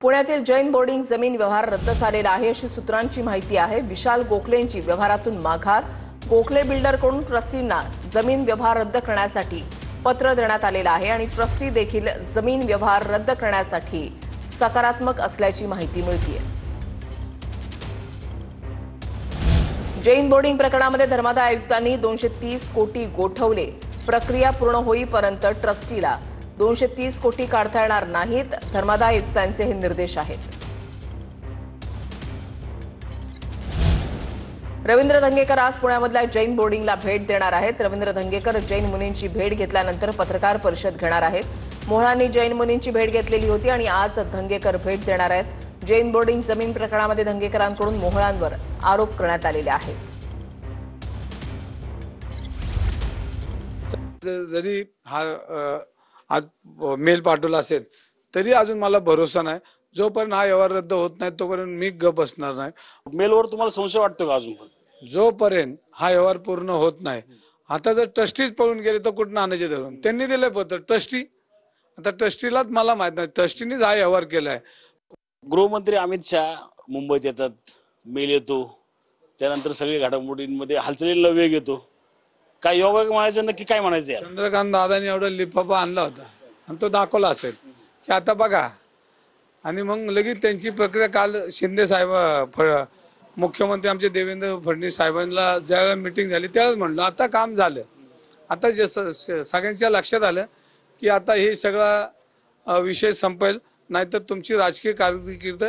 पुण्यातील जैन बोर्डिंग जमीन व्यवहार रद्द झालेला आहे अशी सूत्रांची माहिती आहे। विशाल गोखलेंची व्यवहारातून माघार। गोखले बिल्डरकडून ट्रस्टींना जमीन व्यवहार रद्द करण्यासाठी पत्र देण्यात आलेलं आहे आणि ट्रस्टी देखील जमीन व्यवहार रद्द करण्यासाठी सकारात्मक असल्याची माहिती मिळते। जैन बोर्डिंग प्रकरणामध्ये धर्मादाय आयुक्तांनी 230 कोटी गोठवले। प्रक्रिया पूर्ण होईपर्यंत ट्रस्टीला 230 कोटी काढता येणार नाहीत। धर्मादाय आयुक्तांचे हे निर्देश आहेत। रवींद्र धंगेकर आज पुण्यामधल्या जैन बोर्डिंगला भेट देणार आहेत। रवींद्र धंगेकर जैन मुनींची भेट घेतल्यानंतर पत्रकार परिषद घेणार आहेत। मोहळांनी जैन मुनींची भेट घेतलेली होती आणि आज धंगेकर भेट देणार आहेत। जैन बोर्डिंग जमीन प्रकरणामध्ये धंगेकरांकडून मोहळांवर आरोप करण्यात आलेले आहेत। जरी हा आज मेल पाठवला असेल तरी अजून मला भरोसा नाही। जोपर्यंत हा व्यवहार रद्द होत नाही तोपर्यंत मी गप बसणार नाही। मेलवर तुम्हाला संशय वाटतो का अजून पण? जोपर्यंत हा व्यवहार पूर्ण होत नाही, आता जर ट्रस्टीच पळून गेले तर कुठं आणायचे धरून? त्यांनी दिले पत्र ट्रस्टी, आता ट्रस्टीलाच मला माहित नाही, ट्रस्टीनेच हा व्यवहार केलाय। गृहमंत्री अमित शहा मुंबईत येतात, मेल येतो, त्यानंतर सगळी घडामोडींमध्ये हालचालीला वेग येतो। काय योगा म्हणायचं नक्की काय म्हणायचं यार? चंद्रकांत दादानी एवढा लिफाफा आणला होता आणि तो दाखवला असेल की आता बघा, आणि मग लगेच त्यांची प्रक्रिया काल शिंदे साहेब मुख्यमंत्री आमचे देवेंद्र फडणवीस साहेबांना ज्या मीटिंग झाली त्यावेळेस म्हणलं आता काम झालं। आता जे सगळ्यांच्या लक्षात आलं की आता हे सगळा विषय संपेल, नाहीतर तुमची राजकीय कारकीर्द